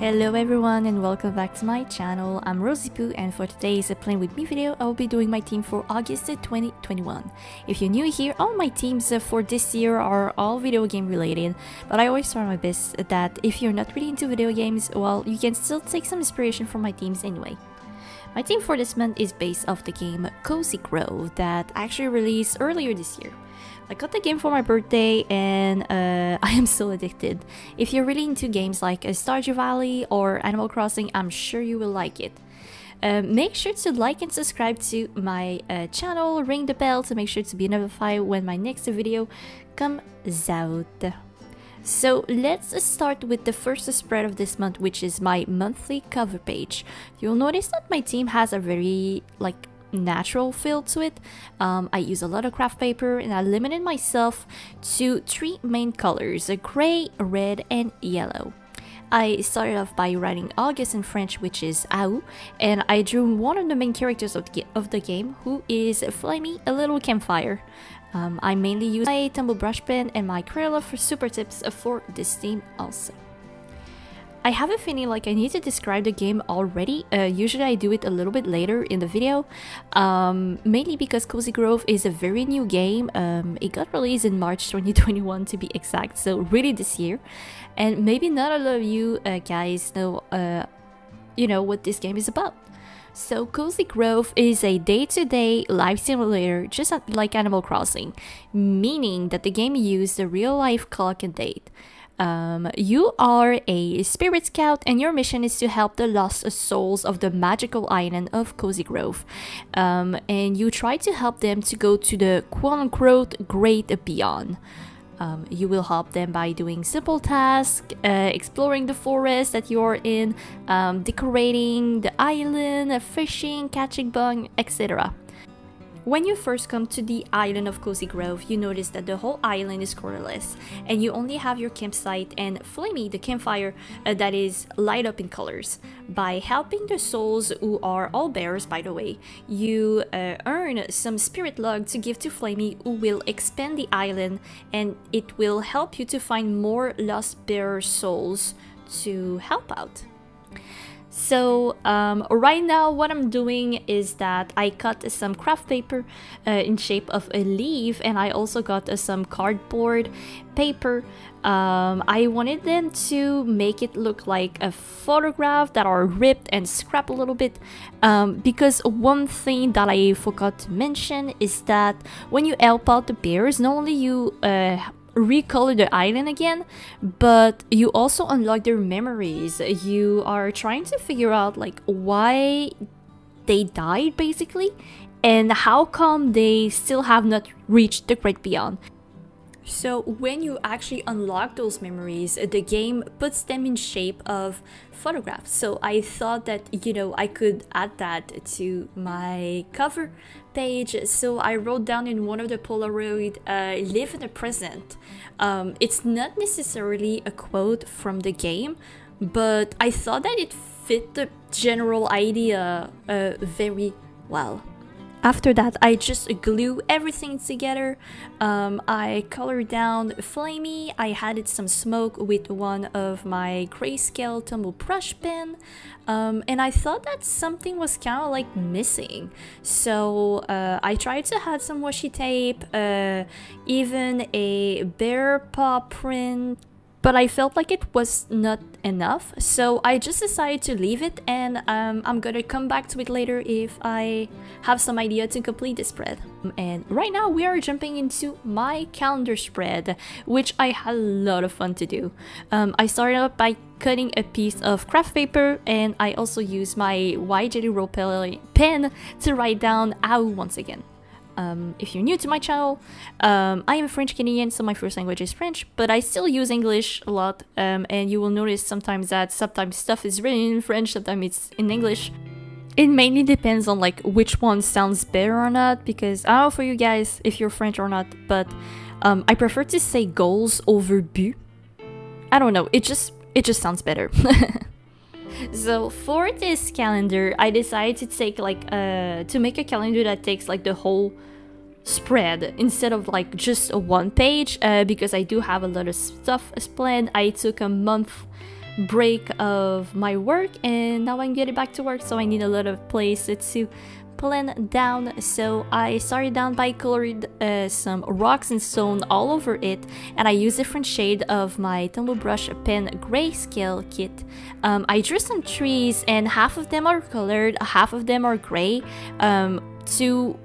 Hello everyone and welcome back to my channel. I'm Roszipou and for today's Playing With Me video, I will be doing my team for August 2021. If you're new here, all my teams for this year are all video game related, but I always try my best that if you're not really into video games, well, you can still take some inspiration from my teams anyway. My team for this month is based off the game CozyGrove that actually released earlier this year. I got the game for my birthday and I am so addicted. If you're really into games like Stardew Valley or Animal Crossing, I'm sure you will like it. Make sure to like and subscribe to my channel, ring the bell to make sure to be notified when my next video comes out. So let's start with the first spread of this month, which is my monthly cover page. You'll notice that my team has a very natural feel to it. I use a lot of craft paper and I limited myself to 3 main colors, gray, red and yellow. I started off by writing August in French, which is Aou, and I drew one of the main characters of the game, who is Flamey, a little campfire. I mainly use my tumble brush pen and my Crayola SuperTips for this theme also. I have a feeling like I need to describe the game already. Usually I do it a little bit later in the video, mainly because CozyGrove is a very new game. It got released in March 2021 to be exact, so really this year. And maybe not a lot of you guys know, what this game is about. So CozyGrove is a day-to-day life simulator just like Animal Crossing, meaning that the game uses the real-life clock and date. You are a spirit scout and your mission is to help the lost souls of the magical island of CozyGrove. And you try to help them to go to the quote-unquote great beyond. You will help them by doing simple tasks, exploring the forest that you're in, decorating the island, fishing, catching bugs, etc. When you first come to the island of CozyGrove, you notice that the whole island is colorless, and you only have your campsite and Flamey, the campfire, that is light up in colors. By helping the souls, who are all bears by the way, you earn some spirit log to give to Flamey, who will expand the island, and it will help you to find more lost bear souls to help out. So right now what I'm doing is that I cut some craft paper in shape of a leaf, and I also got some cardboard paper. I wanted them to make it look like a photograph that are ripped and scrapped a little bit, because one thing that I forgot to mention is that when you help out the bears, not only you recolor the island again, but you also unlock their memories. You are trying to figure out why they died basically, and how come they still have not reached the great beyond. So when you actually unlock those memories, the game puts them in shape of photographs. So I thought that, I could add that to my cover page. So I wrote down in one of the Polaroid, live in the present. It's not necessarily a quote from the game, but I thought that it fit the general idea very well. After that, I just glue everything together. I colored down Flamey. I added some smoke with one of my grayscale tumble brush pen. And I thought that something was kind of missing. So I tried to add some washi tape, even a bear paw print, but I felt like it was not enough, so I just decided to leave it, and I'm gonna come back to it later if I have some idea to complete the spread. And right now we are jumping into my calendar spread, which I had a lot of fun to do. I started out by cutting a piece of craft paper, and I also used my white Jelly Roll pen to write down Aou once again. If you're new to my channel, I am French Canadian, so my first language is French, but I still use English a lot, and you will notice sometimes that sometimes stuff is written in French, sometimes it's in English. It mainly depends on which one sounds better or not, because I don't know for you guys if you're French or not, but I prefer to say goals over but. I don't know, it just sounds better. So for this calendar, I decided to take to make a calendar that takes the whole spread instead of just a one page, because I do have a lot of stuff planned. I took a month break of my work, and now I'm getting back to work, so I need a lot of place to blend down. So I started down by colored some rocks and stone all over it, and I used different shade of my tumble brush pen grayscale kit. I drew some trees, and half of them are colored, half of them are gray, to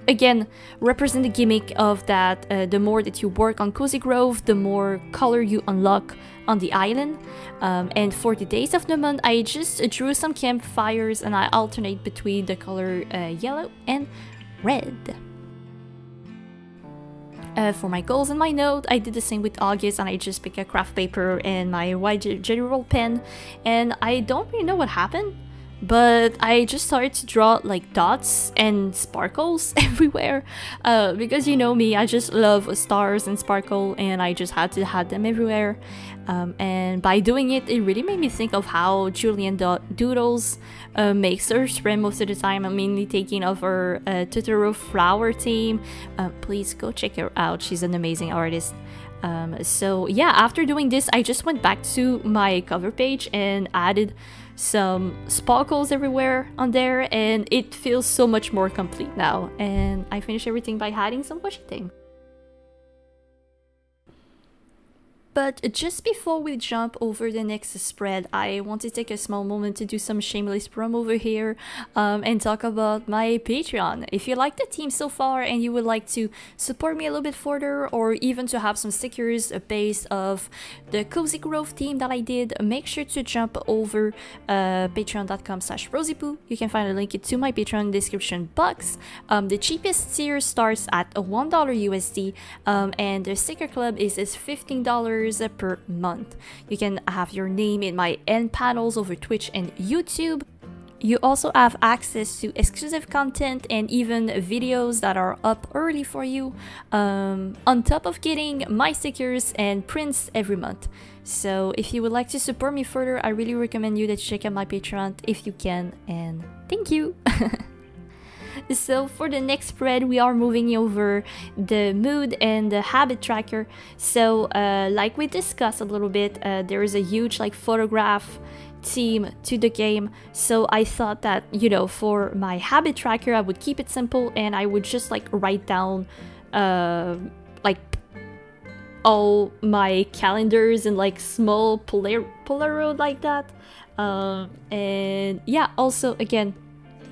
again represent the gimmick of that the more that you work on CozyGrove, the more color you unlock on the island. And for the days of the month, I just drew some campfires, and I alternate between the color yellow and red. For my goals and my note, I did the same with August, and I just picked a craft paper and my white general pen, and I don't really know what happened, but I just started to draw like dots and sparkles everywhere, because you know me, I just love stars and sparkle, and I just had to have them everywhere. And by doing it, it really made me think of how Julian Doodles makes her spread most of the time. I'm mainly taking over Totoro Flower team. Please go check her out, she's an amazing artist. So yeah, after doing this, I just went back to my cover page and added some sparkles everywhere on there, and it feels so much more complete now. And I finished everything by adding some washi tape. But just before we jump over the next spread, I want to take a small moment to do some shameless promo over here, and talk about my Patreon. If you like the team so far and you would like to support me a little bit further, or even to have some stickers based of the CozyGrove team that I did, make sure to jump over patreon.com/Roszipou. You can find a link to my Patreon description box. The cheapest tier starts at $1 USD, and the sticker club is $15 per month. You can have your name in my end panels over Twitch and YouTube. You also have access to exclusive content and even videos that are up early for you, on top of getting my stickers and prints every month. So if you would like to support me further, I really recommend you to check out my Patreon if you can, and thank you! So for the next spread, we are moving over the mood and the habit tracker. So like we discussed a little bit, there is a huge like photograph theme to the game. So I thought that, you know, for my habit tracker, I would keep it simple, and I would just like write down like all my calendars in like small Polaroid like that. And yeah, also again,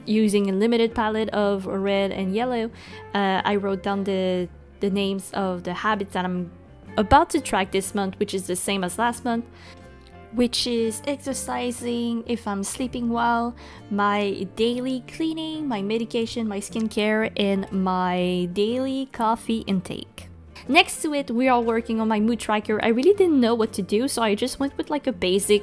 using a limited palette of red and yellow, I wrote down the names of the habits that I'm about to track this month, which is the same as last month, which is exercising, if I'm sleeping well, my daily cleaning, my medication, my skincare, and my daily coffee intake. Next to it, we are working on my mood tracker. I really didn't know what to do, so I just went with like a basic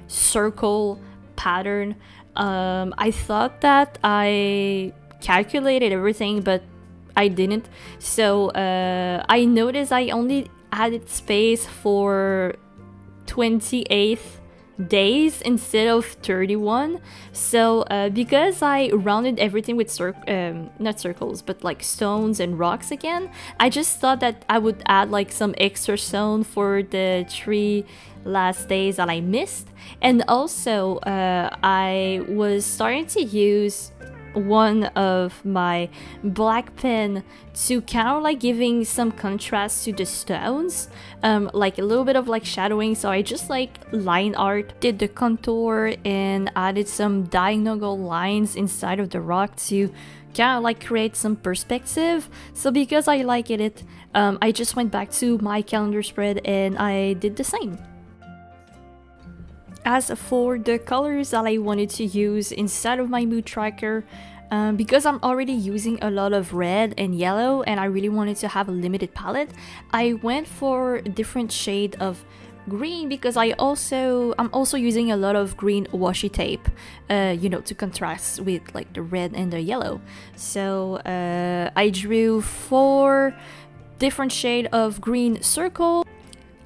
circle pattern. I thought that I calculated everything, but I didn't. So I noticed I only added space for 28 days instead of 31. So because I rounded everything with not circles, but like stones and rocks again, I just thought that I would add like some extra stone for the 3 last days that I missed. And also I was starting to use one of my black pen to kind of like giving some contrast to the stones, like a little bit of like shadowing. So I just like line art, did the contour, and added some diagonal lines inside of the rock to kind of like create some perspective. So because I like it, I just went back to my calendar spread and I did the same. As for the colors that I wanted to use inside of my mood tracker, because I'm already using a lot of red and yellow and I really wanted to have a limited palette, I went for a different shade of green, because I'm also using a lot of green washi tape, you know, to contrast with like the red and the yellow. So I drew 4 different shades of green circle.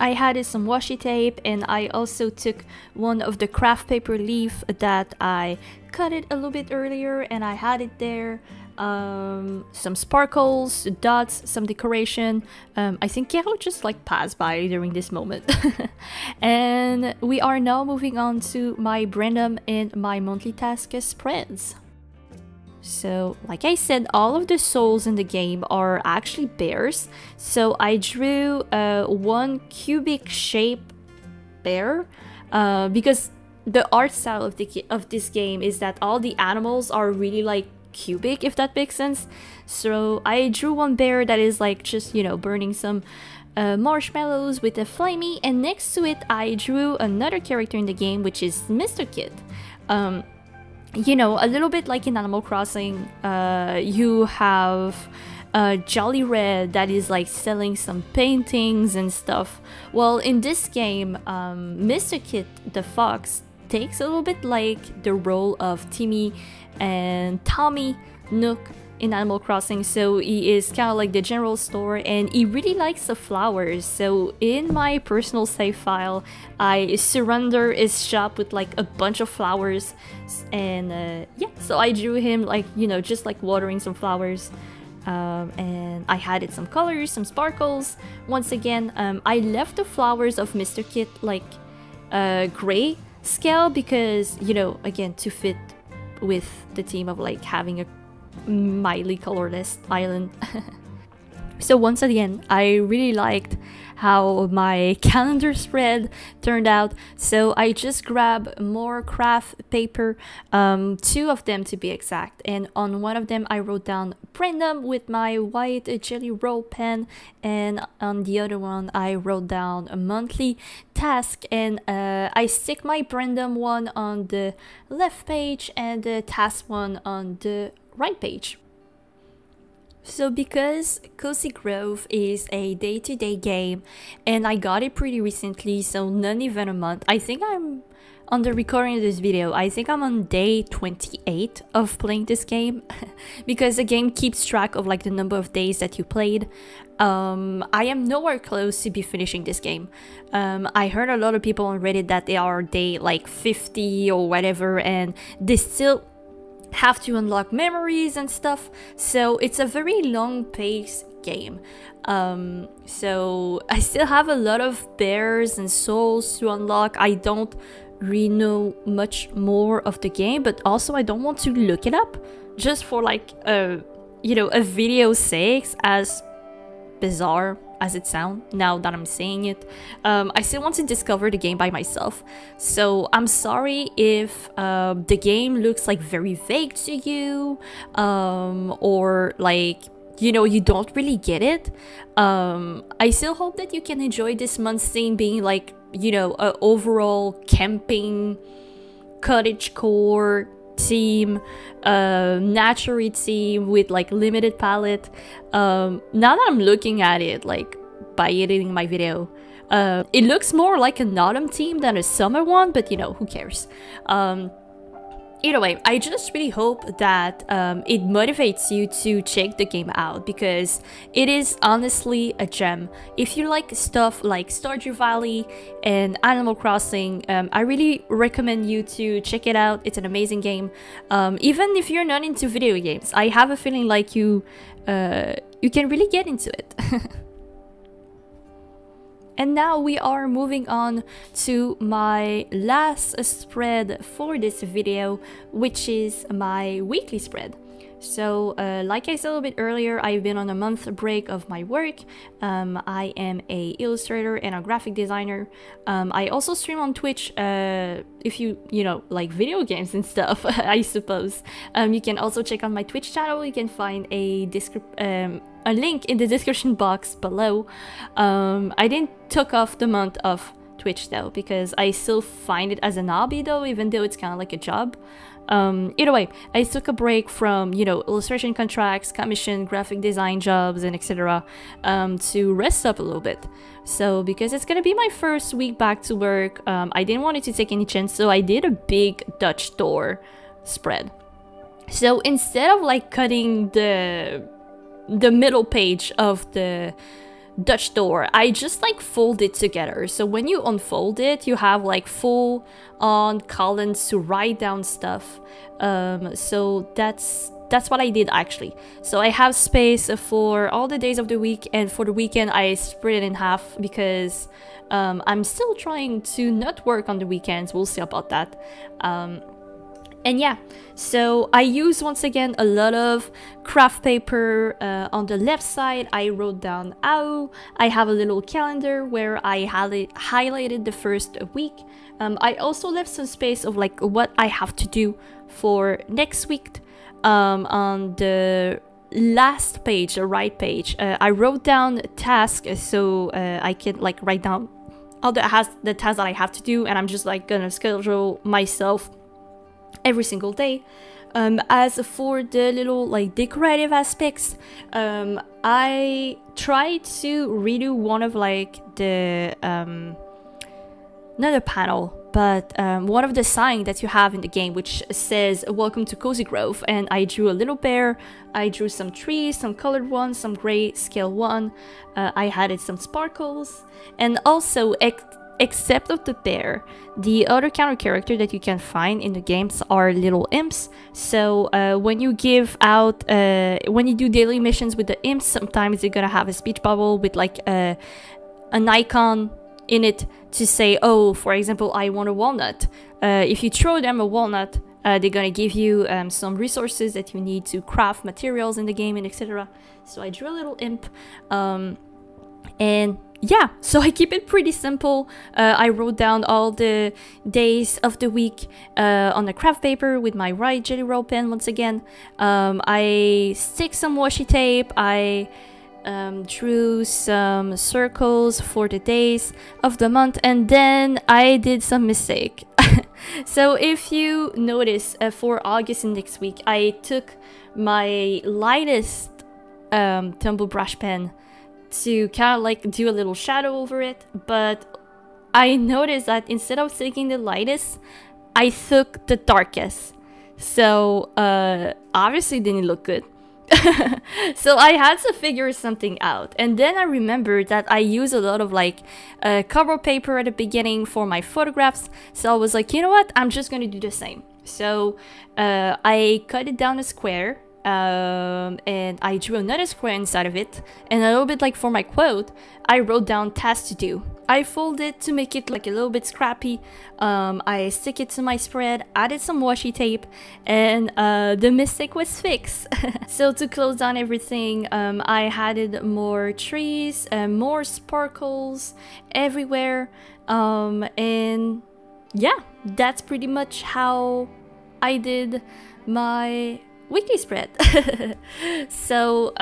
I added some washi tape, and I also took one of the craft paper leaf that I cut it a little bit earlier and I had it there. some sparkles, dots, some decoration. I think Carol just like passed by during this moment. And we are now moving on to my random and my monthly task spreads. So, like I said, all of the souls in the game are actually bears. So I drew one cubic shape bear because the art style of this game is that all the animals are really like cubic, if that makes sense. So I drew one bear that is like just, you know, burning some marshmallows with a flamey, and next to it I drew another character in the game, which is Mr. Kid. You know, a little bit like in Animal Crossing, you have Jolly Red that is like selling some paintings and stuff. Well, in this game, Mr. Kid the fox takes a little bit like the role of Timmy and Tommy Nook in Animal Crossing. So he is kind of like the general store, and he really likes the flowers. So in my personal save file, I surrender his shop with like a bunch of flowers, and yeah, so I drew him like, you know, just like watering some flowers. And I added some colors, some sparkles. Once again, I left the flowers of Mr. Kid like gray scale because, you know, again, to fit with the theme of like having a mildly colorless island. So once again, I really liked how my calendar spread turned out, so I just grabbed more craft paper, 2 of them to be exact, and on one of them I wrote down random with my white jelly roll pen, and on the other one I wrote down a monthly task, and I stick my random one on the left page and the task one on the right page. So because CozyGrove is a day-to-day game and I got it pretty recently, so not even a month, I think I'm, on the recording of this video, I think I'm on day 28 of playing this game because the game keeps track of like the number of days that you played. I am nowhere close to be finishing this game. I heard a lot of people on Reddit that they are day like 50 or whatever, and they still have to unlock memories and stuff, so it's a very long paced game. So I still have a lot of bears and souls to unlock. I don't really know much more of the game, but also I don't want to look it up just for like you know, a video's sake, as bizarre as it sounds now that I'm saying it. I still want to discover the game by myself, so I'm sorry if the game looks like very vague to you, or like, you know, you don't really get it. I still hope that you can enjoy this month's theme being like, you know, an overall camping cottagecore theme, naturey theme with like limited palette. Now that I'm looking at it, like by editing my video, it looks more like an autumn theme than a summer one, but you know, who cares? Either way, I just really hope that it motivates you to check the game out, because it is honestly a gem. If you like stuff like Stardew Valley and Animal Crossing, I really recommend you to check it out. It's an amazing game. Even if you're not into video games, I have a feeling like you can really get into it. And now we are moving on to my last spread for this video, which is my weekly spread. So like I said a little bit earlier, I've been on a month break of my work. I am a illustrator and a graphic designer. I also stream on Twitch, if you know, like video games and stuff, I suppose. You can also check out my Twitch channel. You can find a link in the description box below. I didn't took off the month of Twitch though, because I still find it as an hobby though, even though it's kind of like a job. Either way, I took a break from, you know, illustration contracts, commission, graphic design jobs, and etc. To rest up a little bit. So because it's gonna be my first week back to work, I didn't want it to take any chance, so I did a big Dutch door spread. So instead of like cutting the middle page of the Dutch door, I just like fold it together. So when you unfold it, you have like full on columns to write down stuff. So that's that's what I did actually. So I have space for all the days of the week, and for the weekend I split it in half because I'm still trying to not work on the weekends. We'll see about that. And yeah, so I use once again a lot of craft paper. On the left side I wrote down AO. I have a little calendar where I highlighted the first week. I also left some space of like what I have to do for next week. On the last page, the right page, I wrote down tasks so I can like write down all the tasks that I have to do, and I'm just like gonna schedule myself every single day. As for the little like decorative aspects, I tried to redo one of like the not a panel, but one of the signs that you have in the game, which says "Welcome to CozyGrove," and I drew a little bear. I drew some trees, some colored ones, some gray scale one. I added some sparkles, and also except of the bear, the other counter character that you can find in the games are little imps. So when you give out, when you do daily missions with the imps, sometimes you're gonna have a speech bubble with like an icon in it to say, oh, for example, I want a walnut. If you throw them a walnut, they're gonna give you some resources that you need to craft materials in the game, and etc. So I drew a little imp, and yeah, so I keep it pretty simple. I wrote down all the days of the week on the craft paper with my right jelly roll pen once again. I stick some washi tape. I drew some circles for the days of the month, and then I did some mistake. So if you notice, for August and next week, I took my lightest tumble brush pen to kind of like do a little shadow over it, but I noticed that instead of taking the lightest, I took the darkest. So obviously it didn't look good. So I had to figure something out, and then I remembered that I use a lot of like cover paper at the beginning for my photographs. So I was like, you know what, I'm just gonna do the same. So I cut it down a square, and I drew another square inside of it, and a little bit like for my quote, I wrote down tasks to do. I fold it to make it like a little bit scrappy. I stick it to my spread, added some washi tape, and the mistake was fixed. So to close down everything, I added more trees, more sparkles everywhere, and yeah, that's pretty much how I did my weekly spread. So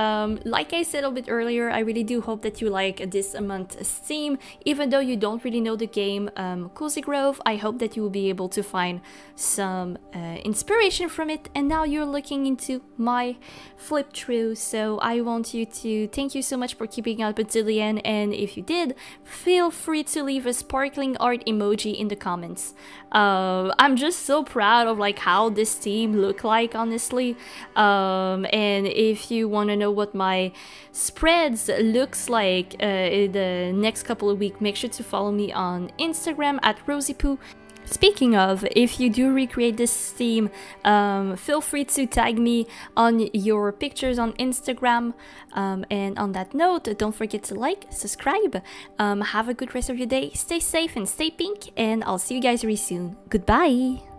like I said a bit earlier, I really do hope that you like this month's theme. Even though you don't really know the game CozyGrove, I hope that you will be able to find some inspiration from it, and now you're looking into my flip through. So I want you to thank you so much for keeping up until the end, and if you did, feel free to leave a sparkling art emoji in the comments. I'm just so proud of like how this theme looked like, honestly. And if you want to know what my spreads looks like in the next couple of weeks, make sure to follow me on Instagram at Roszipou. Speaking of, if you do recreate this theme, feel free to tag me on your pictures on Instagram. And on that note, don't forget to like, subscribe, have a good rest of your day, stay safe and stay pink, and I'll see you guys very soon. Goodbye!